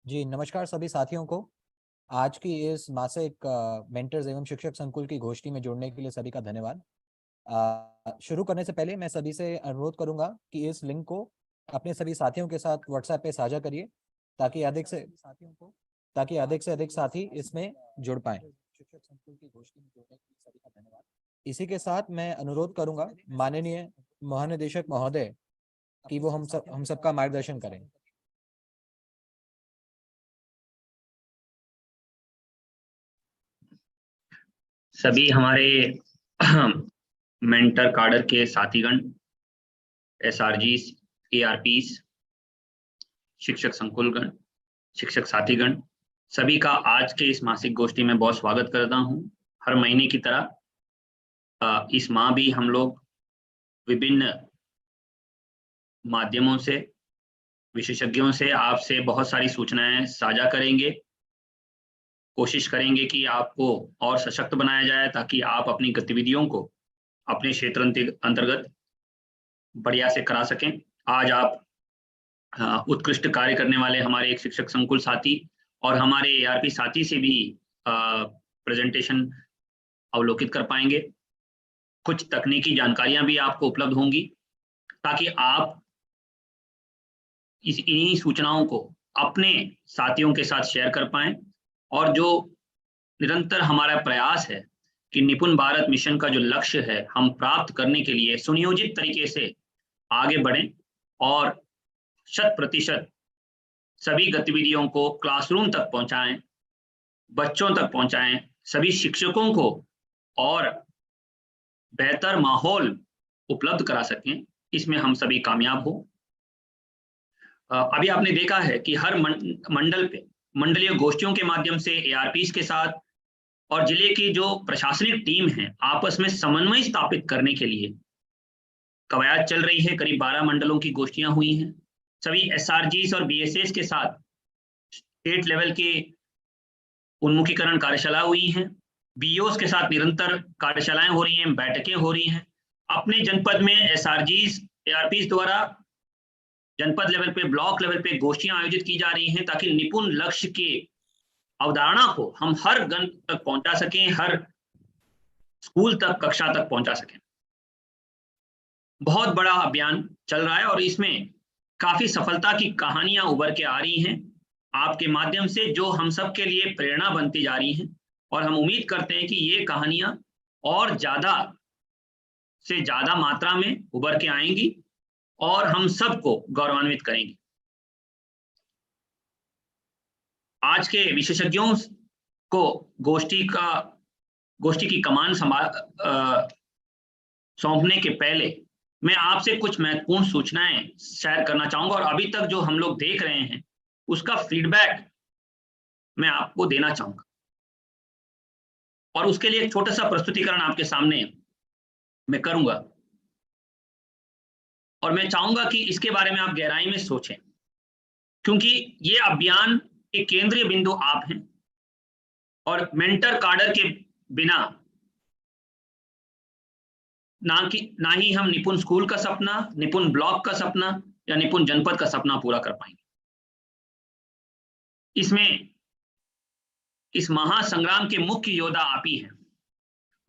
जी नमस्कार सभी साथियों को। आज की इस मासिक मेंटर्स एवं शिक्षक संकुल की गोष्ठी में जुड़ने के लिए सभी का धन्यवाद। शुरू करने से पहले मैं सभी से अनुरोध करूंगा कि इस लिंक को अपने सभी साथियों के साथ व्हाट्सएप पे साझा करिए ताकि अधिक से अधिक साथी इसमें जुड़ पाएं। शिक्षक संकुल की गोष्ठी में जुड़ने के लिए सभी का धन्यवाद। इसी के साथ मैं अनुरोध करूंगा माननीय महानिदेशक महोदय कि वो हम सबका मार्गदर्शन करें। सभी हमारे मेंटर काडर के साथीगण, एसआरजीस, एआरपीस, शिक्षक संकुलगण, शिक्षक साथीगण, सभी का आज के इस मासिक गोष्ठी में बहुत स्वागत करता हूं। हर महीने की तरह इस माह भी हम लोग विभिन्न माध्यमों से, विशेषज्ञों से आपसे बहुत सारी सूचनाएं साझा करेंगे। कोशिश करेंगे कि आपको और सशक्त बनाया जाए ताकि आप अपनी गतिविधियों को अपने क्षेत्र अंतर्गत बढ़िया से करा सकें। आज आप उत्कृष्ट कार्य करने वाले हमारे एक शिक्षक संकुल साथी और हमारे एआरपी साथी से भी प्रेजेंटेशन अवलोकित कर पाएंगे। कुछ तकनीकी जानकारियां भी आपको उपलब्ध होंगी ताकि आप इन्हीं सूचनाओं को अपने साथियों के साथ शेयर कर पाएं। और जो निरंतर हमारा प्रयास है कि निपुण भारत मिशन का जो लक्ष्य है हम प्राप्त करने के लिए सुनियोजित तरीके से आगे बढ़ें और 100% सभी गतिविधियों को क्लासरूम तक पहुंचाएं, बच्चों तक पहुंचाएं, सभी शिक्षकों को और बेहतर माहौल उपलब्ध करा सकें, इसमें हम सभी कामयाब हो। अभी आपने देखा है कि हर मंडल पे मंडलीय गोष्ठियों के माध्यम से एआरपीस के साथ और जिले की जो प्रशासनिक टीम है आपस में समन्वय स्थापित करने के लिए कवायद चल रही है। करीब 12 मंडलों की गोष्ठियां हुई हैं। सभी एसआरजीस और बीएसएस के साथ स्टेट लेवल के उन्मुखीकरण कार्यशाला हुई हैं। बीओस के साथ निरंतर कार्यशालाएं हो रही हैं, बैठकें हो रही हैं। अपने जनपद में एसआरजीस एआरपीस द्वारा जनपद लेवल पे, ब्लॉक लेवल पे गोष्ठियां आयोजित की जा रही हैं ताकि निपुण लक्ष्य के अवधारणा को हम हर गण तक पहुंचा सकें, हर स्कूल तक, कक्षा तक पहुंचा सकें। बहुत बड़ा अभियान चल रहा है और इसमें काफी सफलता की कहानियां उभर के आ रही हैं आपके माध्यम से, जो हम सब के लिए प्रेरणा बनती जा रही हैं। और हम उम्मीद करते हैं कि ये कहानियां और ज्यादा से ज्यादा मात्रा में उभर के आएंगी और हम सबको गौरवान्वित करेंगी। आज के विशेषज्ञों को गोष्ठी की कमान सौंपने के पहले मैं आपसे कुछ महत्वपूर्ण सूचनाएं शेयर करना चाहूंगा और अभी तक जो हम लोग देख रहे हैं उसका फीडबैक मैं आपको देना चाहूंगा। और उसके लिए एक छोटा सा प्रस्तुतिकरण आपके सामने मैं करूंगा और मैं चाहूंगा कि इसके बारे में आप गहराई में सोचें, क्योंकि ये अभियान के केंद्रीय बिंदु आप हैं और मेंटर काडर के बिना ना ही हम निपुण स्कूल का सपना, निपुण ब्लॉक का सपना या निपुण जनपद का सपना पूरा कर पाएंगे। इसमें इस महासंग्राम के मुख्य योद्धा आप ही हैं,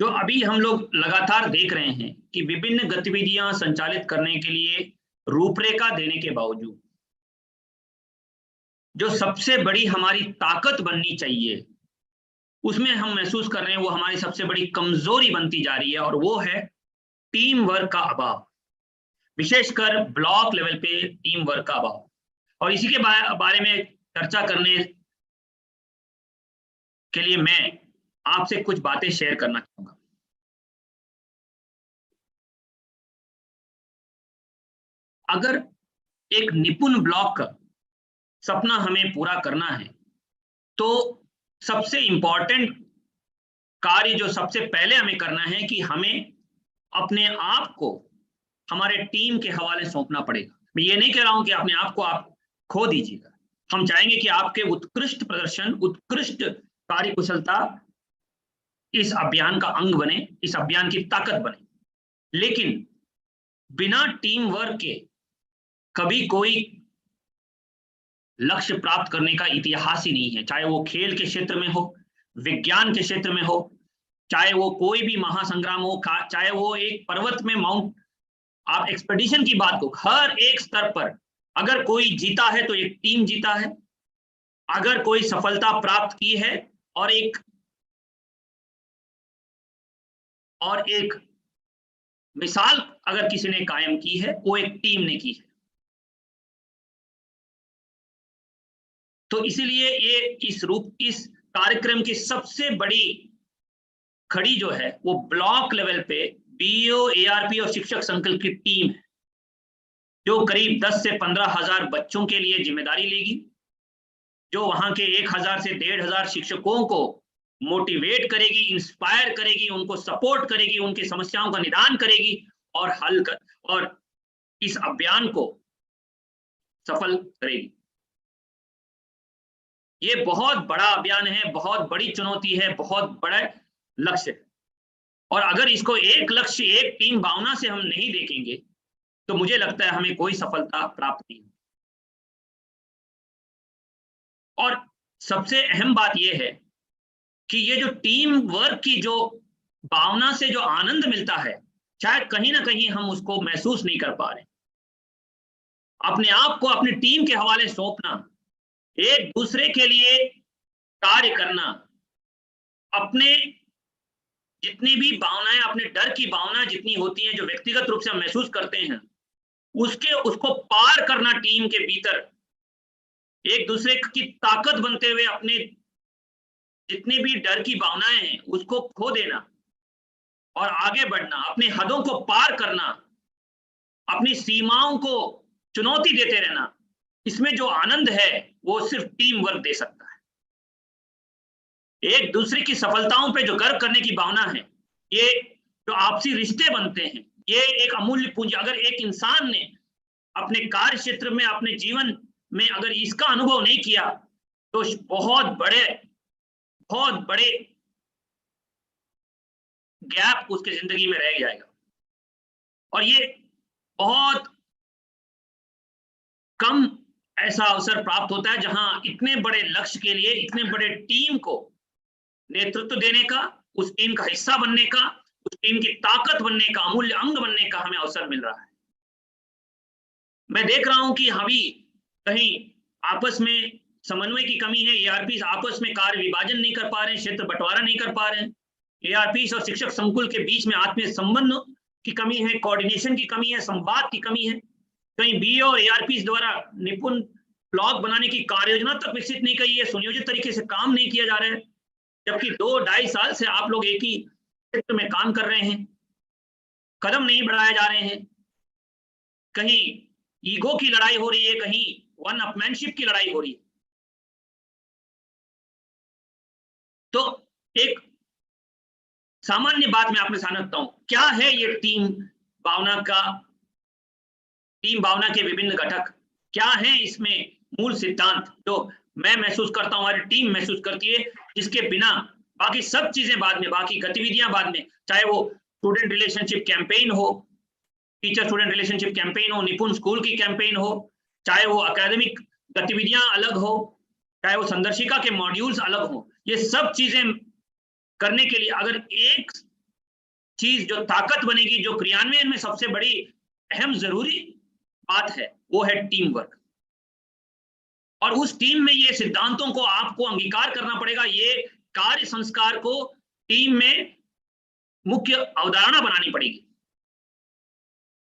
जो अभी हम लोग लगातार देख रहे हैं कि विभिन्न गतिविधियां संचालित करने के लिए रूपरेखा देने के बावजूद जो सबसे बड़ी हमारी ताकत बननी चाहिए उसमें हम महसूस कर रहे हैं वो हमारी सबसे बड़ी कमजोरी बनती जा रही है, और वो है टीम वर्क का अभाव, विशेषकर ब्लॉक लेवल पे टीम वर्क का अभाव। और इसी के बारे में चर्चा करने के लिए मैं आपसे कुछ बातें शेयर करना चाहूंगा। अगर एक निपुण ब्लॉक का सपना हमें पूरा करना है तो सबसे इंपॉर्टेंट कार्य जो सबसे पहले हमें करना है कि हमें अपने आप को हमारे टीम के हवाले सौंपना पड़ेगा। मैं ये नहीं कह रहा हूं कि अपने आप को आप खो दीजिएगा। हम चाहेंगे कि आपके उत्कृष्ट प्रदर्शन, उत्कृष्ट कार्यकुशलता इस अभियान का अंग बने, इस अभियान की ताकत बने, लेकिन बिना टीम वर्क के कभी कोई लक्ष्य प्राप्त करने का इतिहास ही नहीं है, चाहे वो खेल के क्षेत्र में हो, विज्ञान के क्षेत्र में हो, चाहे वो कोई भी महासंग्राम हो, चाहे वो एक पर्वत में माउंट आप एक्सपेडिशन की बात को, हर एक स्तर पर अगर कोई जीता है तो एक टीम जीता है, अगर कोई सफलता प्राप्त की है और एक मिसाल अगर किसी ने कायम की है, वो एक टीम ने की है। तो इसीलिए ये इस कार्यक्रम की सबसे बड़ी खड़ी जो है वो ब्लॉक लेवल पे बीईओ, एआरपी और शिक्षक संकल्प की टीम है, जो करीब 10 से 15,000 बच्चों के लिए जिम्मेदारी लेगी, जो वहां के 1,000 से 1,500 शिक्षकों को मोटिवेट करेगी, इंस्पायर करेगी, उनको सपोर्ट करेगी, उनकी समस्याओं का निदान करेगी और और इस अभियान को सफल करेगी। ये बहुत बड़ा अभियान है, बहुत बड़ी चुनौती है, बहुत बड़ा लक्ष्य है, और अगर इसको एक लक्ष्य, एक टीम भावना से हम नहीं देखेंगे तो मुझे लगता है हमें कोई सफलता प्राप्त नहीं। और सबसे अहम बात यह है कि ये जो टीम वर्क की जो भावना से जो आनंद मिलता है, शायद कहीं ना कहीं हम उसको महसूस नहीं कर पा रहे। अपने आप को अपनी टीम के हवाले सौंपना, एक दूसरे के लिए कार्य करना, अपने जितनी भी भावनाएं, अपने डर की भावना जितनी होती हैं जो व्यक्तिगत रूप से हम महसूस करते हैं, उसको पार करना, टीम के भीतर एक दूसरे की ताकत बनते हुए अपने जितनी भी डर की भावनाएं हैं उसको खो देना और आगे बढ़ना, अपने हदों को पार करना, अपनी सीमाओं को चुनौती देते रहना, इसमें जो आनंद है वो सिर्फ टीम वर्क दे सकता है। एक दूसरे की सफलताओं पे जो गर्व करने की भावना है, ये जो आपसी रिश्ते बनते हैं, ये एक अमूल्य पूंजी। अगर एक इंसान ने अपने कार्य क्षेत्र में, अपने जीवन में अगर इसका अनुभव नहीं किया तो बहुत बड़े गैप उसके जिंदगी में रह जाएगा। और ये बहुत कम ऐसा अवसर प्राप्त होता है जहां इतने बड़े लक्ष्य के लिए, इतने बड़े टीम को नेतृत्व देने का, उस टीम का हिस्सा बनने का, उस टीम की ताकत बनने का, अमूल्य अंग बनने का हमें अवसर मिल रहा है। मैं देख रहा हूं कि अभी कहीं आपस में समन्वय की कमी है, एआरपी आपस में कार्य विभाजन नहीं कर पा रहे हैं, क्षेत्र बंटवारा नहीं कर पा रहे हैं, एआरपी और शिक्षक संकुल के बीच में आत्मीय संबंध की कमी है, कोऑर्डिनेशन की कमी है, संवाद की कमी है। कहीं बीईओ और एआरपी द्वारा निपुण ब्लॉक बनाने की कार्य योजना तक विकसित नहीं की है, सुनियोजित तरीके से काम नहीं किया जा रहा है, जबकि 2-2.5 साल से आप लोग एक ही क्षेत्र में काम कर रहे हैं, कदम नहीं बढ़ाए जा रहे हैं। कहीं ईगो की लड़ाई हो रही है, कहीं वन अपमैनशिप की लड़ाई हो रही है। तो एक सामान्य बात मैं आपके सामने रखता हूं, क्या है ये टीम भावना के विभिन्न घटक, क्या है इसमें मूल सिद्धांत जो मैं महसूस करता हूं, हमारी टीम महसूस करती है, जिसके बिना बाकी सब चीजें बाद में, बाकी गतिविधियां बाद में, चाहे वो स्टूडेंट रिलेशनशिप कैंपेन हो, टीचर स्टूडेंट रिलेशनशिप कैंपेन हो, निपुण स्कूल की कैंपेन हो, चाहे वो एकेडमिक गतिविधियां अलग हो, चाहे वो संदर्शिका के मॉड्यूल्स अलग हो, ये सब चीजें करने के लिए अगर एक चीज जो ताकत बनेगी, जो क्रियान्वयन में सबसे बड़ी अहम जरूरी बात है, वो है टीम वर्क। और उस टीम में ये सिद्धांतों को आपको अंगीकार करना पड़ेगा, ये कार्य संस्कार को टीम में मुख्य अवधारणा बनानी पड़ेगी।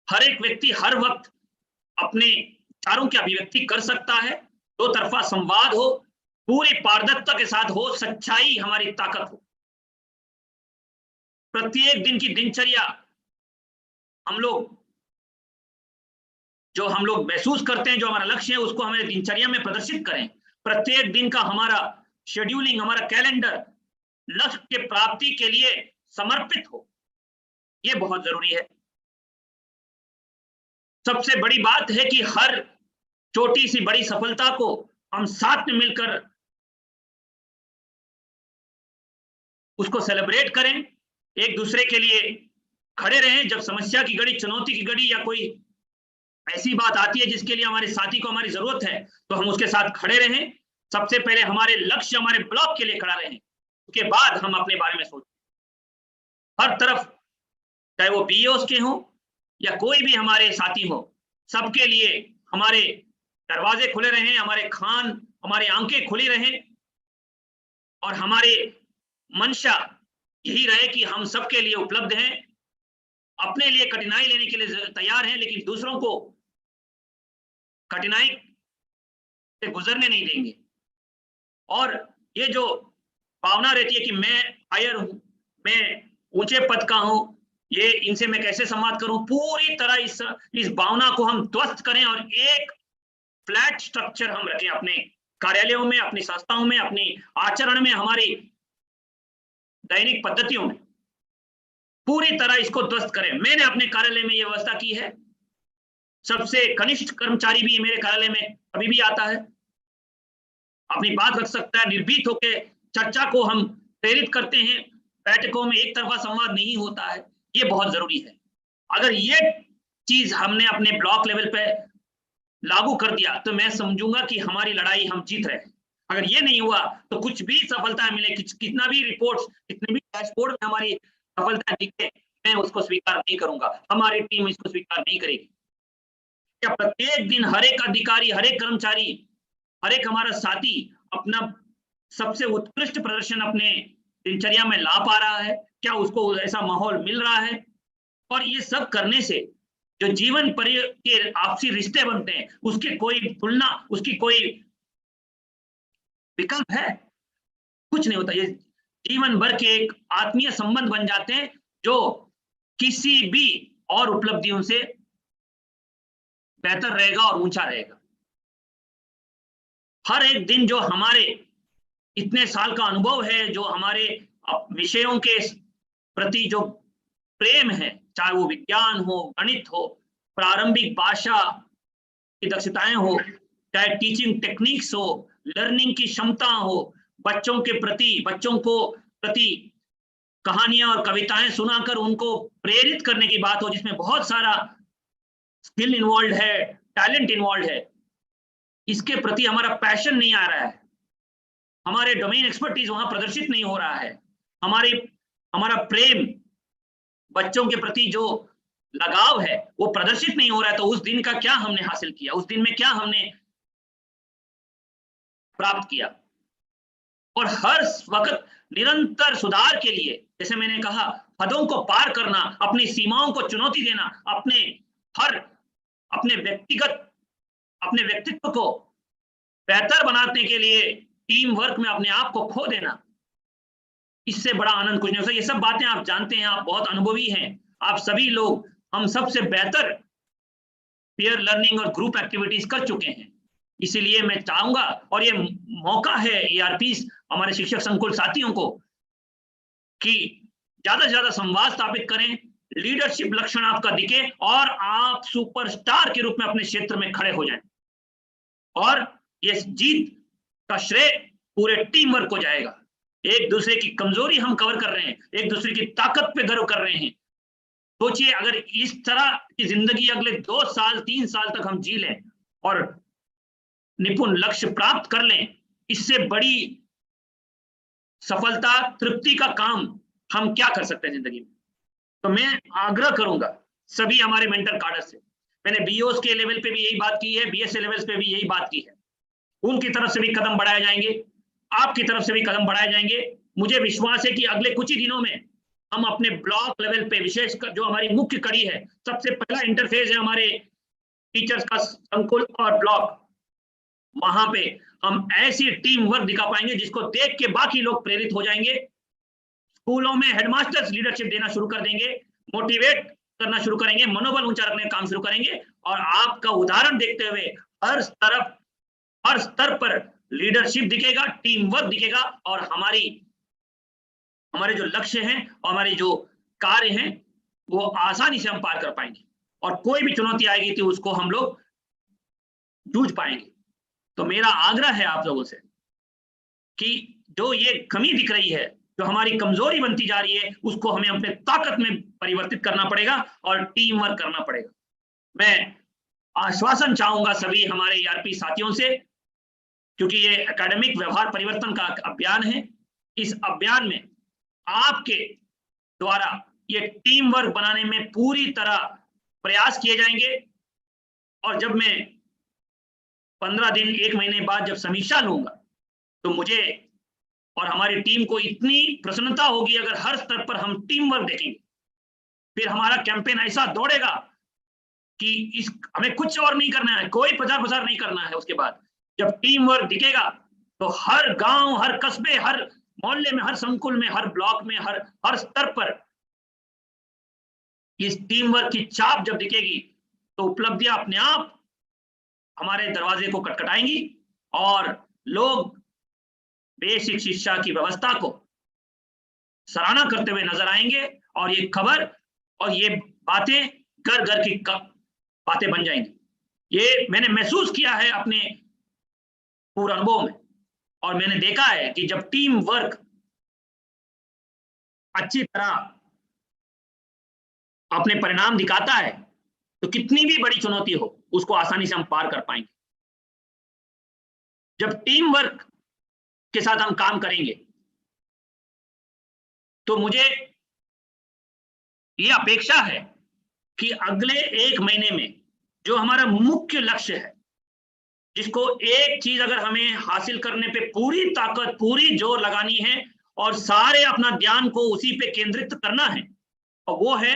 हर एक व्यक्ति हर वक्त अपने विचारों की अभिव्यक्ति कर सकता है, दो तरफा संवाद हो, पूरी पारदर्शिता के साथ हो, सच्चाई हमारी ताकत हो। प्रत्येक दिन की दिनचर्या हम लोग महसूस करते हैं, जो हमारा लक्ष्य है उसको हमें दिनचर्या में प्रदर्शित करें। प्रत्येक दिन का हमारा शेड्यूलिंग, हमारा कैलेंडर लक्ष्य के प्राप्ति के लिए समर्पित हो, ये बहुत जरूरी है। सबसे बड़ी बात है कि हर छोटी सी बड़ी सफलता को हम साथ में मिलकर उसको सेलिब्रेट करें, एक दूसरे के लिए खड़े रहें। जब समस्या की घड़ी, चुनौती की घड़ी या कोई ऐसी बात आती है जिसके लिए हमारे साथी को हमारी जरूरत है, तो हम उसके साथ खड़े रहें। सबसे पहले हमारे लक्ष्य हमारे ब्लॉक के लिए खड़ा रहें, उसके बाद हम अपने बारे में सोचें। हर तरफ, चाहे वो बीईओस के हों या कोई भी हमारे साथी हो, सबके लिए हमारे दरवाजे खुले रहें, हमारी आंखें खुली रहें, और हमारे मंशा यही रहे कि हम सबके लिए उपलब्ध हैं, अपने लिए कठिनाई लेने के लिए तैयार हैं, लेकिन दूसरों को कठिनाई से गुजरने नहीं देंगे। और ये जो भावना रहती है कि मैं हायर हूं, मैं ऊंचे पद का हूं, ये इनसे मैं कैसे संवाद करूं, पूरी तरह इस भावना को हम ध्वस्त करें और एक फ्लैट स्ट्रक्चर हम रखें अपने कार्यालयों में, अपनी संस्थाओं में, अपनी आचरण में, हमारी दैनिक पद्धतियों में पूरी तरह इसको ध्वस्त करें। मैंने अपने कार्यालय में यह व्यवस्था की है। सबसे कनिष्ठ कर्मचारी भी मेरे कार्यालय में अभी भी आता है, अपनी बात रख सकता है, निर्भीक होकर चर्चा को हम प्रेरित करते हैं। बैठकों में एक तरफा संवाद नहीं होता है, ये बहुत जरूरी है। अगर ये चीज हमने अपने ब्लॉक लेवल पे लागू कर दिया तो मैं समझूंगा कि हमारी लड़ाई हम जीत रहे हैं। अगर ये नहीं हुआ तो कुछ भी सफलता मिले, कितना भी रिपोर्ट्स, कितने भी डैशबोर्ड में हमारी सफलता दिखे, मैं उसको स्वीकार नहीं करूंगा, हमारी टीम इसको स्वीकार नहीं करेगी। क्या प्रत्येक दिन हर एक अधिकारी, हर एक कर्मचारी, हर एक हमारा साथी अपना सबसे उत्कृष्ट प्रदर्शन अपने दिनचर्या में ला पा रहा है? क्या उसको ऐसा माहौल मिल रहा है? और ये सब करने से जो जीवन पर के आपसी रिश्ते बनते हैं, उसकी कोई तुलना, उसकी कोई विकल्प है? कुछ नहीं होता। ये जीवन भर के एक आत्मीय संबंध बन जाते हैं जो किसी भी और उपलब्धियों से बेहतर रहेगा और ऊंचा रहेगा। हर एक दिन जो हमारे इतने साल का अनुभव है, जो हमारे विषयों के प्रति जो प्रेम है, चाहे वो विज्ञान हो, गणित हो, प्रारंभिक भाषा की दक्षताएं हो, चाहे टीचिंग टेक्निक्स हो, लर्निंग की क्षमता हो, बच्चों को प्रति कहानियां और कविताएं सुनाकर उनको प्रेरित करने की बात हो, जिसमें बहुत सारा स्किल इन्वॉल्व है, टैलेंट इन्वॉल्व है, इसके प्रति हमारा पैशन नहीं आ रहा है, हमारे डोमेन एक्सपर्टीज वहां प्रदर्शित नहीं हो रहा है, हमारा प्रेम, बच्चों के प्रति जो लगाव है वो प्रदर्शित नहीं हो रहा है, तो उस दिन का क्या हमने हासिल किया, उस दिन में क्या हमने प्राप्त किया? और हर वक्त निरंतर सुधार के लिए, जैसे मैंने कहा, पदों को पार करना, अपनी सीमाओं को चुनौती देना, अपने व्यक्तित्व को बेहतर बनाने के लिए टीम वर्क में अपने आप को खो देना, इससे बड़ा आनंद कुछ नहीं हो सकता। ये सब बातें आप जानते हैं, आप बहुत अनुभवी हैं, आप सभी लोग हम सबसे बेहतर पीयर लर्निंग और ग्रुप एक्टिविटीज कर चुके हैं। इसीलिए मैं चाहूंगा, और ये मौका है ईआरपीस हमारे शिक्षक संकुल साथियों को, कि ज्यादा से ज्यादा संवाद स्थापित करें, लीडरशिप लक्षण आपका दिखे और आप सुपरस्टार के रूप में अपने क्षेत्र में खड़े हो जाएं, और ये जीत का श्रेय पूरे टीम वर्क को जाएगा। एक दूसरे की कमजोरी हम कवर कर रहे हैं, एक दूसरे की ताकत पे गर्व कर रहे हैं। सोचिए, अगर इस तरह की जिंदगी अगले 2 साल 3 साल तक हम जी लें और निपुण लक्ष्य प्राप्त कर लें, इससे बड़ी सफलता, तृप्ति का काम हम क्या कर सकते हैं जिंदगी में? तो मैं आग्रह करूंगा सभी हमारे मेंटर कार्डर से, मैंने बीओस के लेवल पे भी यही बात की है, बीएसए लेवल पे भी यही बात की है, उनकी तरफ से भी कदम बढ़ाए जाएंगे, आपकी तरफ से भी कदम बढ़ाए जाएंगे। मुझे विश्वास है कि अगले कुछ ही दिनों में हम अपने ब्लॉक लेवल पे, विशेषकर जो हमारी मुख्य कड़ी है, सबसे पहला इंटरफेस है हमारे टीचर्स का संकुल और ब्लॉक, वहां पे हम ऐसी टीम वर्क दिखा पाएंगे जिसको देख के बाकी लोग प्रेरित हो जाएंगे। स्कूलों में हेडमास्टर्स लीडरशिप देना शुरू कर देंगे, मोटिवेट करना शुरू करेंगे, मनोबल ऊंचा रखने का काम शुरू करेंगे, और आपका उदाहरण देखते हुए हर स्तर पर लीडरशिप दिखेगा, टीम वर्क दिखेगा, और हमारे जो लक्ष्य हैं और हमारे जो कार्य हैं वो आसानी से हम पार कर पाएंगे, और कोई भी चुनौती आएगी तो उसको हम लोग जूझ पाएंगे। तो मेरा आग्रह है आप लोगों से कि जो ये कमी दिख रही है, जो हमारी कमजोरी बनती जा रही है, उसको हमें अपने ताकत में परिवर्तित करना पड़ेगा और टीम वर्क करना पड़ेगा। मैं आश्वासन चाहूंगा सभी हमारे ईआरपी साथियों से, क्योंकि ये एकेडमिक व्यवहार परिवर्तन का अभियान है। इस अभियान में आपके द्वारा ये टीम वर्क बनाने में पूरी तरह प्रयास किए जाएंगे। और जब मैं 15 दिन 1 महीने बाद जब समीक्षा लूंगा, तो मुझे और हमारी टीम को इतनी प्रसन्नता होगी अगर हर स्तर पर हम टीम वर्क देखेंगे। फिर हमारा कैंपेन ऐसा दौड़ेगा कि हमें कुछ और नहीं करना है, कोई प्रचार प्रसार नहीं करना है। उसके बाद जब टीम वर्क दिखेगा तो हर गांव, हर कस्बे, हर मोहल्ले में, हर संकुल में, हर ब्लॉक में, हर स्तर पर इस टीम वर्क की छाप जब दिखेगी तो उपलब्धियां अपने आप हमारे दरवाजे को खटखटाएंगी और लोग बेसिक शिक्षा की व्यवस्था को सराहना करते हुए नजर आएंगे। और ये खबर और ये बातें घर घर की बातें बन जाएंगी। ये मैंने महसूस किया है अपने पूर्ण अनुभव में, और मैंने देखा है कि जब टीम वर्क अच्छी तरह अपने परिणाम दिखाता है तो कितनी भी बड़ी चुनौती हो उसको आसानी से हम पार कर पाएंगे। जब टीम वर्क के साथ हम काम करेंगे तो मुझे ये अपेक्षा है कि अगले 1 महीने में जो हमारा मुख्य लक्ष्य है, जिसको एक चीज अगर हमें हासिल करने पे पूरी ताकत, पूरी जोर लगानी है और सारे अपना ध्यान को उसी पे केंद्रित करना है, और वो है,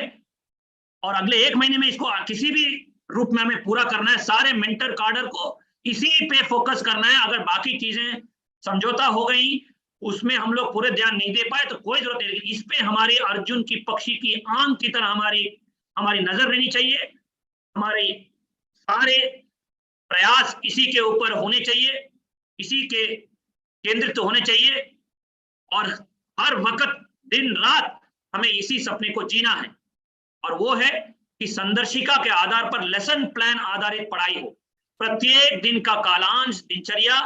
और अगले 1 महीने में इसको किसी भी रूप में हमें पूरा करना है। सारे मेंटर कार्डर को इसी पे फोकस करना है। अगर बाकी चीजें समझौता हो गई, उसमें हम लोग पूरे ध्यान नहीं दे पाए तो कोई जरूरत नहीं। इस पे हमारी अर्जुन की पक्षी की आंख की तरह हमारी नजर रहनी चाहिए। हमारे सारे प्रयास इसी के ऊपर होने चाहिए, इसी के केंद्रित होने चाहिए, और हर वक्त दिन रात हमें इसी सपने को जीना है। और वो है कि संदर्शिका के आधार पर लेसन प्लान आधारित पढ़ाई हो। प्रत्येक दिन का कालांश, दिनचर्या,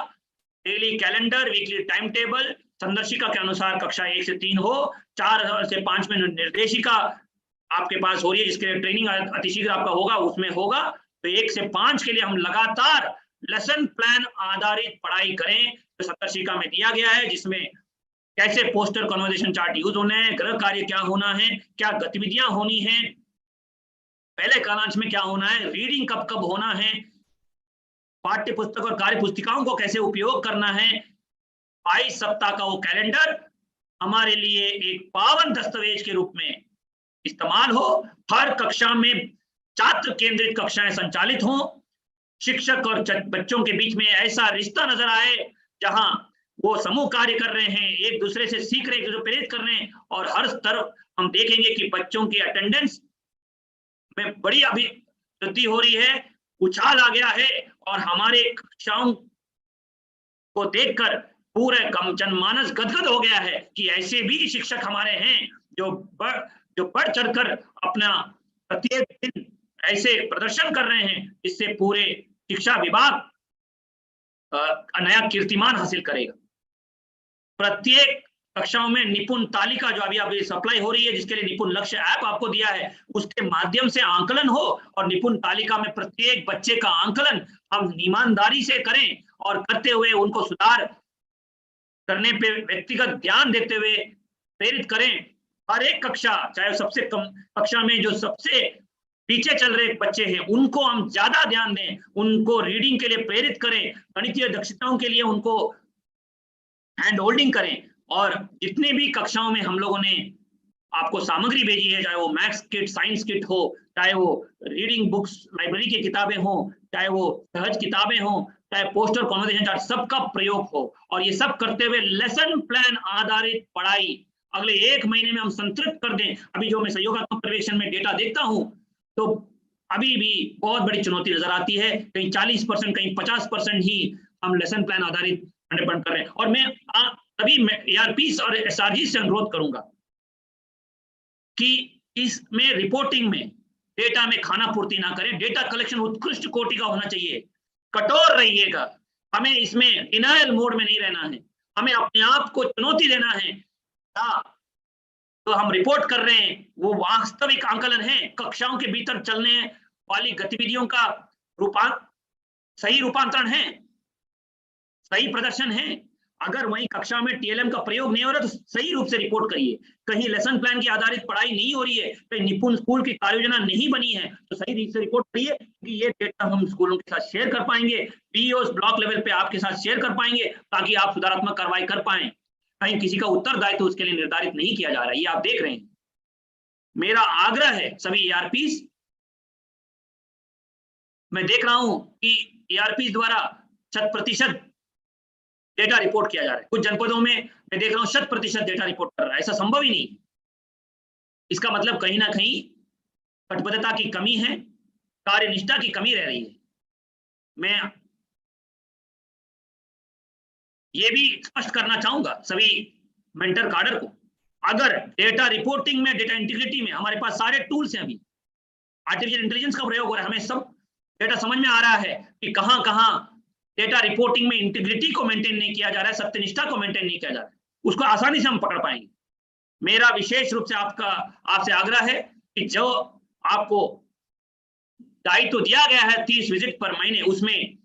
daily calendar, weekly time table संदर्शिका के अनुसार कक्षा 1 से 3 हो। 4 से 5 में निर्देशिका आपके पास हो रही है, जिसके लिए ट्रेनिंग अतिशीघ्र आपका होगा, उसमें होगा। तो 1 से 5 के लिए हम लगातार लेसन प्लान आधारित पढ़ाई करें, तो संदर्शिका में दिया गया है, जिसमें कैसे पोस्टर कन्वर्सेशन चार्ट यूज होने हैं, गृह कार्य क्या होना है, क्या गतिविधियां होनी है, पहले कालांश में क्या होना है, रीडिंग कब कब होना है, पाठ्य पुस्तक और कार्य पुस्तिकाओं को कैसे उपयोग करना है। 22 सप्ताह का वो कैलेंडर हमारे लिए एक पावन दस्तावेज के रूप में इस्तेमाल हो। हर कक्षा में छात्र केंद्रित कक्षाएं संचालित हों, शिक्षक और बच्चों के बीच में ऐसा रिश्ता नजर आए जहां वो समूह कार्य कर रहे हैं, एक दूसरे से सीख रहे हैं, प्रेरित कर रहे हैं। और हर तरफ हम देखेंगे कि बच्चों की अटेंडेंस में बड़ी अभी वृद्धि हो रही है, उछाल आ गया है, और हमारे कक्षाओं को देखकर पूरे जनमानस गदगद हो गया है कि ऐसे भी शिक्षक हमारे हैं जो बढ़ चढ़कर अपना प्रत्येक दिन ऐसे प्रदर्शन कर रहे हैं, जिससे पूरे शिक्षा विभाग नया कीर्तिमान हासिल करेगा। प्रत्येक कक्षाओं में निपुण तालिका जो अभी सप्लाई हो रही है, जिसके लिए निपुण लक्ष्य ऐप आपको दिया है, उसके माध्यम से आंकलन हो, और निपुण तालिका में प्रत्येक बच्चे का आंकलन हम ईमानदारी से करें, और करते हुए उनको सुधार करने पे व्यक्तिगत ध्यान देते हुए प्रेरित करें। हर एक कक्षा, चाहे सबसे कम कक्षा में जो सबसे पीछे चल रहे बच्चे हैं, उनको हम ज्यादा ध्यान दें, उनको रीडिंग के लिए प्रेरित करें, गणितीय दक्षताओं के लिए उनको हैंड होल्डिंग करें। और जितने भी कक्षाओं में हम लोगों ने आपको सामग्री भेजी है, चाहे वो मैथ्स किट, साइंस किट हो, चाहे वो रीडिंग बुक्स, लाइब्रेरी की किताबें हो, चाहे वो सहज किताबें हो, चाहे पोस्टर कन्वर्सेशन चार्ट, सबका प्रयोग हो। और ये सब करते हुए लेसन प्लान आधारित पढ़ाई अगले 1 महीने में हम संतृप्त कर दें। अभी जो मैं सहयोगात्मक पर्यवेक्षण में डेटा देखता हूं, तो अभी भी बहुत बड़ी चुनौती नजर आती है। कहीं 40%, कहीं 50% ही हम लेसन प्लान आधारित डिपेंड कर रहे हैं। और मैं सभी एआरपीस और एसआरजी से अनुरोध करूंगा कि इसमें रिपोर्टिंग में डेटा में खाना पूर्ति ना करें। डेटा कलेक्शन उत्कृष्ट कोटि का होना चाहिए, कठोर रहिएगा। हमें इसमें डिनायल मोड में नहीं रहना है, हमें अपने आप को चुनौती देना है। तो हम रिपोर्ट कर रहे हैं वो वास्तविक आंकलन है, कक्षाओं के भीतर चलने वाली गतिविधियों का सही रूपांतरण है, सही प्रदर्शन है। अगर वहीं कक्षा में टीएलएम का प्रयोग नहीं हो रहा तो सही रूप से रिपोर्ट करिए। कहीं लेसन प्लान की आधारित पढ़ाई नहीं हो रही है, कहीं निपुण स्कूल की कार्य योजना नहीं बनी है, तो सही रूप से रिपोर्ट करिए, क्योंकि ये डेटा हम स्कूलों के साथ शेयर कर पाएंगे, पीईओ ब्लॉक लेवल पे आपके साथ शेयर कर पाएंगे, ताकि आप सुधारात्मक कार्रवाई कर पाए। कहीं किसी का उत्तरदायित्व तो उसके लिए निर्धारित नहीं किया जा रहा है, ये आप देख रहे हैं। मेरा आग्रह है सभी ईआरपीस, मैं देख रहा हूं कि ईआरपी द्वारा 100% डेटा रिपोर्ट किया जा रहा है। कुछ जनपदों में मैं देख रहा हूं 100% डेटा रिपोर्ट कर रहा है, ऐसा संभव ही नहीं। इसका मतलब कहीं ना कहीं कटिबद्धता की कमी है, कार्यनिष्ठा की कमी रह रही है। मैं ये भी स्पष्ट करना चाहूंगा सभी मेंटर काडर को, अगर डेटा रिपोर्टिंग में, डेटा इंटीग्रिटी में हमारे पास सारे टूल्स हैं, अभी आर्टिफिशियल इंटेलिजेंस का प्रयोग हो रहा है, हमें सब डेटा समझ में आ रहा है कि कहां कहां डेटा रिपोर्टिंग में इंटीग्रिटी को मेंटेन नहीं किया जा रहा है, सत्यनिष्ठा को मेंटेन नहीं किया जा रहा है, उसको आसानी से हम पकड़ पाएंगे। मेरा विशेष रूप से आपसे आग्रह है कि जो आपको दायित्व दिया गया है 30 विजिट पर महीने, उसमें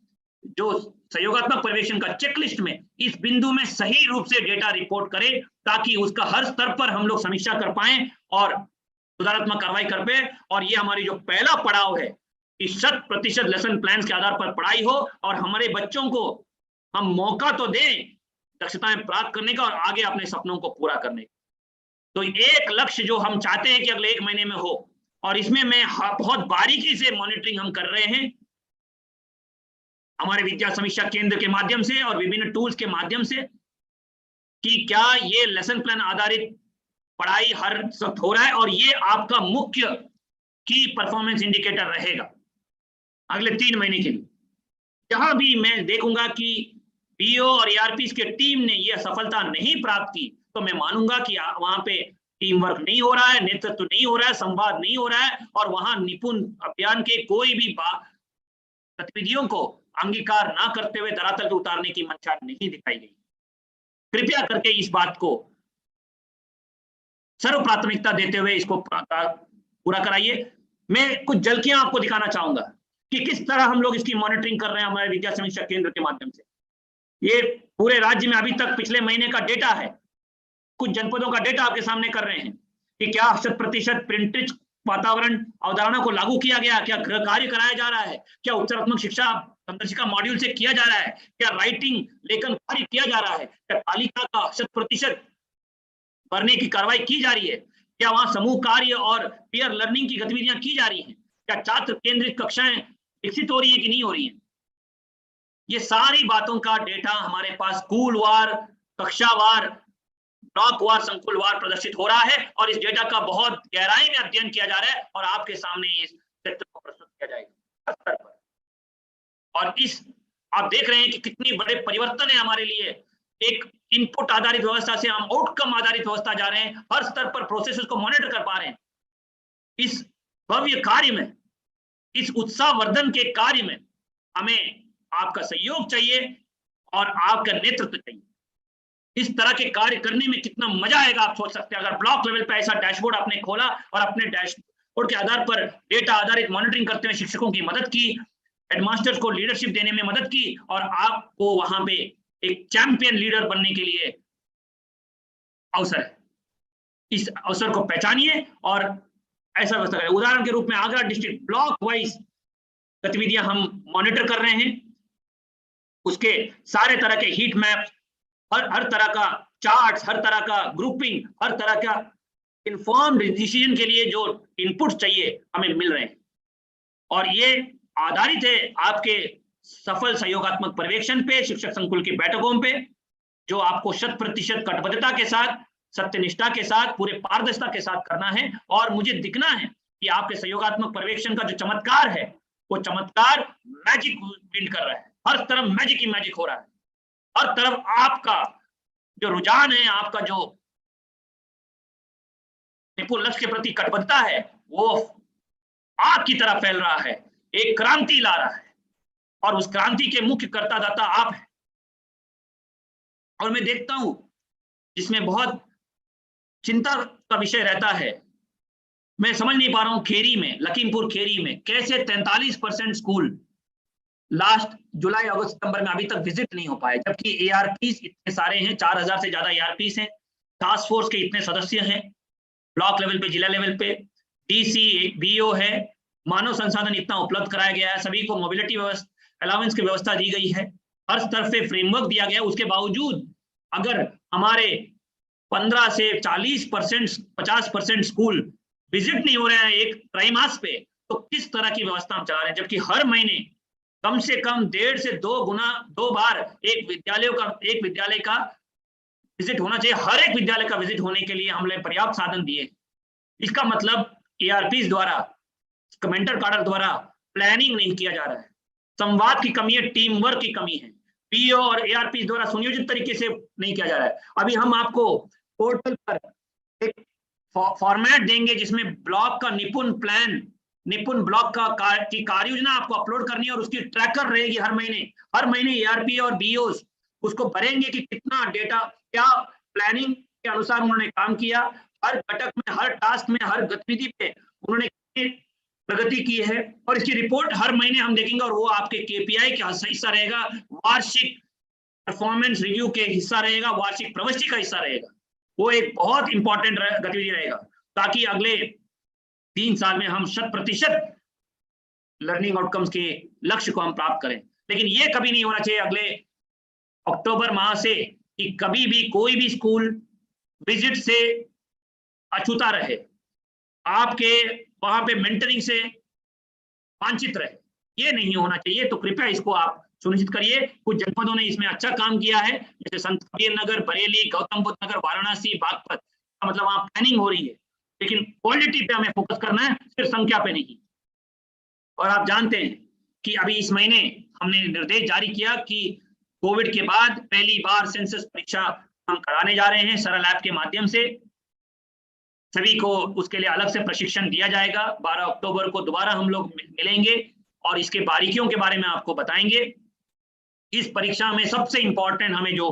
जो सहयोगात्मक पर्यवेक्षण का चेकलिस्ट में इस बिंदु में सही रूप से डेटा रिपोर्ट करें, ताकि उसका हर स्तर पर हम लोग समीक्षा कर पाए और सुधारात्मक कार्रवाई कर पाए। और ये हमारी जो पहला पड़ाव है कि 100% लेसन प्लान के आधार पर पढ़ाई हो और हमारे बच्चों को हम मौका तो दें दक्षताएं प्राप्त करने का और आगे अपने सपनों को पूरा करने का। तो एक लक्ष्य जो हम चाहते हैं कि अगले 1 महीने में हो, और इसमें मैं बहुत बारीकी से मॉनिटरिंग हम कर रहे हैं हमारे विद्या समीक्षा केंद्र के माध्यम से और विभिन्न टूल्स के माध्यम से, कि क्या ये लेसन प्लान आधारित पढ़ाई हर वक्त हो रहा है, और ये आपका मुख्य की परफॉर्मेंस इंडिकेटर रहेगा अगले 3 महीने के लिए। जहां भी मैं देखूंगा कि पीओ और ईआरपीस के टीम ने यह सफलता नहीं प्राप्त की, तो मैं मानूंगा कि वहां पे टीम वर्क नहीं हो रहा है, नेतृत्व नहीं हो रहा है, संवाद नहीं हो रहा है, और वहां निपुण अभियान के कोई भी गतिविधियों को अंगीकार ना करते हुए धरातल पर उतारने की मंशा नहीं दिखाई गई। कृपया करके इस बात को सर्व प्राथमिकता देते हुए इसको पूरा कराइए। मैं कुछ झलकियां आपको दिखाना चाहूंगा कि किस तरह हम लोग इसकी मॉनिटरिंग कर रहे हैं हमारे विद्या समीक्षा केंद्र के माध्यम से। ये पूरे राज्य में अभी तक पिछले महीने का डेटा है, कुछ जनपदों का डेटा आपके सामने कर रहे हैं कि क्या 100% प्रिंटेज वातावरण अवधारणा को लागू किया गया, क्या गृह कार्य कराया जा रहा है, क्या उपचारात्मक शिक्षा संदर्शिका मॉड्यूल से किया जा रहा है, क्या राइटिंग लेखन कार्य किया जा रहा है, क्या तालिका का 100% भरने की कार्रवाई की जा रही है, क्या वहां समूह कार्य और पीयर लर्निंग की गतिविधियां की जा रही हैं, क्या छात्र केंद्रित कक्षाएं विकसित हो रही हैं कि नहीं हो रही हैं। ये सारी बातों का डेटा हमारे पास स्कूलवार, कक्षावार, ब्लॉकवार, संकुलवार प्रदर्शित हो रहा है, और इस डेटा का बहुत गहराई में अध्ययन किया जा रहा है और आपके सामने इस चित्र को प्रस्तुत किया जाएगा स्तर पर। और इस आप देख रहे हैं कि कितनी बड़े परिवर्तन है हमारे लिए। एक इनपुट आधारित व्यवस्था से हम आउटकम आधारित व्यवस्था जा रहे हैं, हर स्तर पर प्रोसेसेस को मॉनिटर कर पा रहे हैं। इस भव्य कार्य में, इस उत्साहवर्धन के कार्य में हमें आपका सहयोग चाहिए और आपका नेतृत्व चाहिए। इस तरह के कार्य करने में कितना मजा आएगा आप सोच सकते हैं। अगर ब्लॉक लेवल पे ऐसा डैशबोर्ड आपने खोला और अपने डैशबोर्ड के आधार पर डेटा आधारित मॉनिटरिंग करते हुए शिक्षकों की मदद की, हेडमास्टर्स को लीडरशिप देने में मदद की, और आपको वहां पे एक चैंपियन लीडर बनने के लिए अवसर है। इस अवसर को पहचानिए और ऐसा व्यवस्था करें। उदाहरण के रूप में आगरा डिस्ट्रिक्ट ब्लॉक वाइज गतिविधियां हम मॉनिटर कर रहे हैं, उसके सारे तरह के हीट मैप, हर तरह का चार्ट्स, हर तरह का ग्रुपिंग, हर तरह का इन्फॉर्म्ड डिसीजन के लिए जो इनपुट्स चाहिए हमें मिल रहे हैं। और ये आधारित है आपके सफल सहयोगात्मक पर्यवेक्षण पे, शिक्षक संकुल की बैठकों पे, जो आपको 100% कटिबद्धता के साथ, सत्यनिष्ठा के साथ, पूरे पारदर्शिता के साथ करना है। और मुझे दिखना है कि आपके सहयोगात्मक पर्यवेक्षण का जो चमत्कार है, वो चमत्कार मैजिक बिल्ड कर रहा है। हर तरफ मैजिक ही मैजिक हो रहा है, हर तरफ आपका जो रुझान है, आपका जो निपुण लक्ष्य के प्रति कटिबद्धता है, वो आग की तरह फैल रहा है, एक क्रांति ला रहा है, और उस क्रांति के मुख्य कर्ता दाता आप हैं। और मैं देखता हूं जिसमें बहुत चिंता का विषय रहता है, मैं समझ नहीं पा रहा हूं खेरी में, लखीमपुर खेरी में कैसे 43% स्कूल लास्ट जुलाई अगस्त सितंबर में अभी तक विजिट नहीं हो पाए, जबकि एआरपीस इतने सारे हैं, 4000 से ज्यादा एआरपीस हैं, टास्क फोर्स के इतने सदस्य हैं, ब्लॉक लेवल पे, जिला लेवल पे डीसी बीओ है, मानव संसाधन इतना उपलब्ध कराया गया है, सभी को मोबिलिटी अलाउंस की व्यवस्था दी गई है, हर तरफ से फ्रेमवर्क दिया गया है। उसके बावजूद अगर हमारे 15 से 40%, 50% स्कूल विजिट नहीं हो रहे हैं एक त्रैमास पे, तो किस तरह की व्यवस्था हम चला रहे हैं? जबकि हर महीने कम से कम 1.5 से 2 गुना 2 बार एक विद्यालय का विजिट होना चाहिए। हर एक विद्यालय का विजिट होने के लिए हमने पर्याप्त साधन दिए। इसका मतलब एआरपीस द्वारा, कमेंटर कार्डर द्वारा प्लानिंग नहीं किया जा रहा है, संवाद की कमी है, टीम वर्क की कमी है, पीओ और एआरपी द्वारा सुनियोजित तरीके से नहीं किया जा रहा है। अभी हम आपको पोर्टल पर एक फॉर्मेट देंगे जिसमें ब्लॉक का निपुण प्लान, निपुण ब्लॉक का की कार्य योजना आपको अपलोड करनी है और उसकी ट्रैकर रहेगी। हर महीने एआरपी और बीओस उसको भरेंगे कि कितना डेटा, क्या प्लानिंग के अनुसार उन्होंने काम किया, हर घटक में, हर टास्क में, हर गतिविधि पे उन्होंने कितनी प्रगति की है, और इसकी रिपोर्ट हर महीने हम देखेंगे और वो आपके केपीआई का हिस्सा रहेगा, वार्षिक परफॉर्मेंस रिव्यू के हिस्सा रहेगा, वार्षिक प्रविष्टि का हिस्सा रहेगा। वो एक बहुत इंपॉर्टेंट गतिविधि रहेगा ताकि अगले 3 साल में हम 100% लर्निंग आउटकम्स के लक्ष्य को हम प्राप्त करें। लेकिन ये कभी नहीं होना चाहिए अगले अक्टूबर माह से कि कभी भी कोई भी स्कूल विजिट से अछूता रहे, आपके वहां पे मेंटरिंग से वांछित रहे, ये नहीं होना चाहिए। तो कृपया इसको आप सुनिश्चित करिए। कुछ जनपदों ने इसमें अच्छा काम किया है, जैसे संत कबीर नगर, बरेली, गौतम बुद्ध नगर, वाराणसी, बागपत, मतलब वहां प्लानिंग हो रही है, लेकिन क्वालिटी पे हमें फोकस करना है, सिर्फ संख्या पे नहीं। और आप जानते हैं कि अभी इस महीने हमने निर्देश जारी किया कि कोविड के बाद पहली बार सेंसस परीक्षा हम कराने जा रहे हैं सरल ऐप के माध्यम से। सभी को उसके लिए अलग से प्रशिक्षण दिया जाएगा। 12 अक्टूबर को दोबारा हम लोग मिलेंगे और इसके बारीकियों के बारे में आपको बताएंगे। इस परीक्षा में सबसे इंपॉर्टेंट हमें जो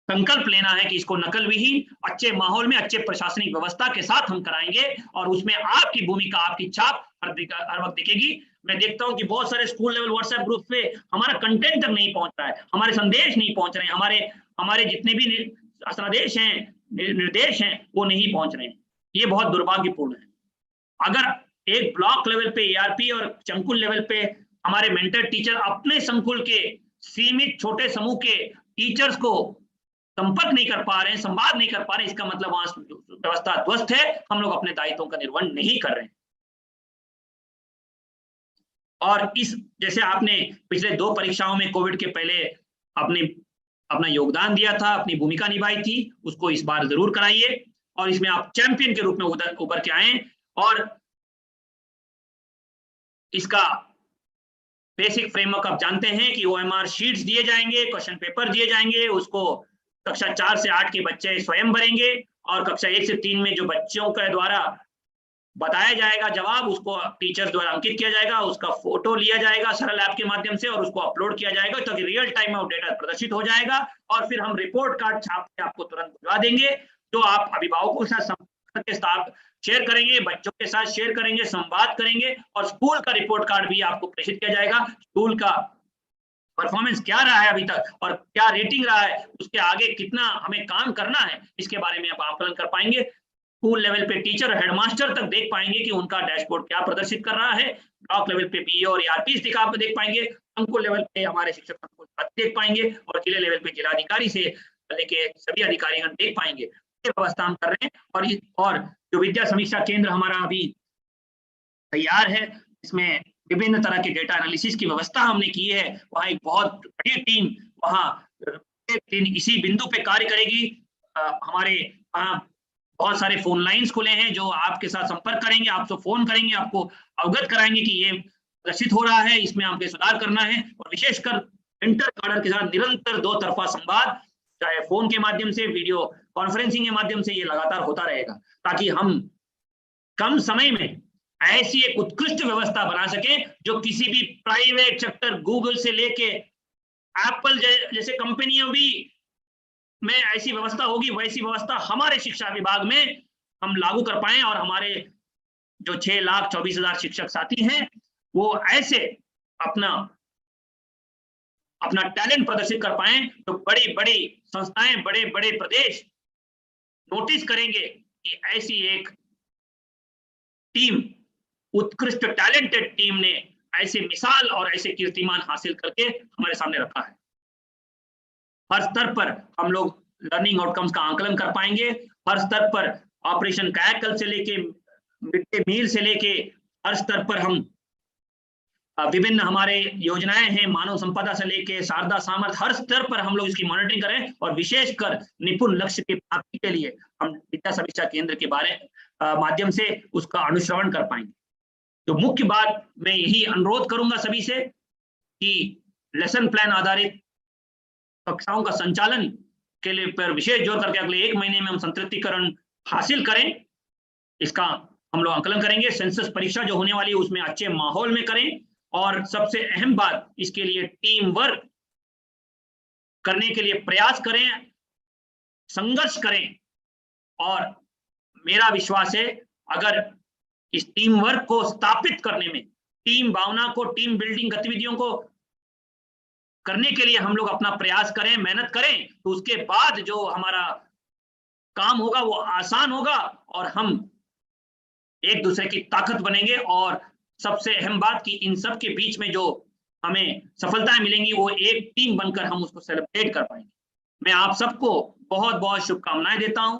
संकल्प लेना है कि इसको नकल विहीन, अच्छे माहौल में, अच्छे प्रशासनिक व्यवस्था के साथ हम कराएंगे और उसमें आपकी भूमिका, आपकी छाप हर वक्त दिखेगी। मैं देखता हूं कि बहुत सारे स्कूल लेवल व्हाट्सएप ग्रुप पे हमारा कंटेंट तक नहीं पहुंच रहा है, हमारे संदेश नहीं पहुंच रहे हैं, हमारे जितने भी आदेश हैं, निर्देश हैं, वो नहीं पहुंच रहे हैं। ये बहुत दुर्भाग्यपूर्ण है। अगर एक ब्लॉक लेवल पे एआरपी और संकुल लेवल पे हमारे मेंटर टीचर अपने संकुल के सीमित छोटे समूह के टीचर्स को संपर्क नहीं कर पा रहे हैं, संवाद नहीं कर पा रहे हैं, इसका मतलब वहां व्यवस्था ध्वस्त है, हम लोग अपने दायित्वों का निर्वहन नहीं कर रहे हैं। और इस जैसे आपने पिछले 2 परीक्षाओं में कोविड के पहले अपना योगदान दिया था, अपनी भूमिका निभाई थी, उसको इस बार जरूर कराइए और इसमें आप चैंपियन के रूप में उभर के आए। और इसका बेसिक फ्रेमवर्क आप जानते हैं कि ओएमआर शीट्स दिए जाएंगे, क्वेश्चन पेपर दिए जाएंगे, उसको कक्षा 4 से 8 के बच्चे स्वयं भरेंगे और कक्षा 1 से 3 में जो बच्चों के द्वारा बताया जाएगा जवाब, उसको टीचर्स द्वारा अंकित किया जाएगा, उसका फोटो लिया जाएगा सरल ऐप के माध्यम से और उसको अपलोड किया जाएगा ताकि रियल टाइम में वो डेटा प्रदर्शित हो जाएगा और फिर हम रिपोर्ट कार्ड छाप के आपको तुरंत भिजवा देंगे, जो आप अभिभावकों के साथ संपर्क के साथ शेयर करेंगे, बच्चों के साथ शेयर करेंगे, संवाद करेंगे और स्कूल का रिपोर्ट कार्ड भी आपको प्रेषित किया जाएगा। स्कूल का परफॉर्मेंस क्या रहा है अभी तक और क्या रेटिंग रहा है, उसके आगे कितना हमें काम करना है, इसके बारे में आप आकलन कर पाएंगे। स्कूल लेवल पे टीचर, हेडमास्टर तक देख पाएंगे कि उनका डैशबोर्ड क्या प्रदर्शित कर रहा है। ब्लॉक लेवल पे बीओ और आरपीएस देख पाएंगे, संकुल लेवल पे हमारे शिक्षक देख पाएंगे और जिले लेवल पे जिलाधिकारी से लेके सभी अधिकारीगण देख पाएंगे। ये व्यवस्था हम कर रहे हैं और जो विद्या समीक्षा केंद्र हमारा अभी तैयार है, इसमें विभिन्न तरह के डेटा एनालिसिस की व्यवस्था हमने की है। वहाँ एक बहुत बड़ी टीम वहाँ दिन इसी बिंदु पे कार्य करेगी। हमारे वहाँ बहुत सारे फोन लाइंस खुले हैं जो आपके साथ संपर्क करेंगे, आपसे फोन करेंगे, आपको अवगत कराएंगे कि ये प्रदर्शित हो रहा है, इसमें आपके सुधार करना है। और विशेषकर इंटर कार्डर के साथ निरंतर 2 तरफा संवाद, चाहे फोन के माध्यम से, वीडियो कॉन्फ्रेंसिंग के माध्यम से, ये लगातार होता रहेगा ताकि हम कम समय में ऐसी एक उत्कृष्ट व्यवस्था बना सकें जो किसी भी प्राइवेट सेक्टर, गूगल से लेके एप्पल जैसे कंपनियों भी में ऐसी व्यवस्था होगी, वैसी व्यवस्था हमारे शिक्षा विभाग में हम लागू कर पाए और हमारे जो 6,24,000 शिक्षक साथी हैं वो ऐसे अपना अपना टैलेंट प्रदर्शित कर पाए, तो बड़ी बड़ी संस्थाएं, बड़े बड़े प्रदेश नोटिस करेंगे कि ऐसी एक टीम, उत्कृष्ट टैलेंटेड टीम ने ऐसे मिसाल और ऐसे कीर्तिमान हासिल करके हमारे सामने रखा है। हर स्तर पर हम लोग लर्निंग आउटकम्स का आंकलन कर पाएंगे। हर स्तर पर ऑपरेशन कायाकल्प से लेके मिड डे मील से लेके हर स्तर पर हम विभिन्न हमारे योजनाएं हैं, मानव संपदा से लेके शारदा सामर्थ, हर स्तर पर हम लोग इसकी मॉनिटरिंग करें और विशेषकर निपुण लक्ष्य की प्राप्ति के लिए हम विद्या समीक्षा केंद्र के माध्यम से उसका अनुश्रवण कर पाएंगे। तो मुख्य बात मैं यही अनुरोध करूंगा सभी से कि लेसन प्लान आधारित कक्षाओं का संचालन के लिए पर विशेष जोर करके अगले 1 महीने में हम संतृप्तिकरण हासिल करें। इसका हम लोग आकलन करेंगे। सेंसस परीक्षा जो होने वाली है उसमें अच्छे माहौल में करें, और सबसे अहम बात, इसके लिए टीम वर्क करने के लिए प्रयास करें, संघर्ष करें। और मेरा विश्वास है अगर इस टीम वर्क को स्थापित करने में, टीम भावना को, टीम बिल्डिंग गतिविधियों को करने के लिए हम लोग अपना प्रयास करें, मेहनत करें, तो उसके बाद जो हमारा काम होगा वो आसान होगा और हम एक दूसरे की ताकत बनेंगे। और सबसे अहम बात कि इन सब के बीच में जो हमें सफलताएं मिलेंगी वो एक टीम बनकर हम उसको सेलिब्रेट कर पाएंगे। मैं आप सबको बहुत बहुत शुभकामनाएं देता हूं।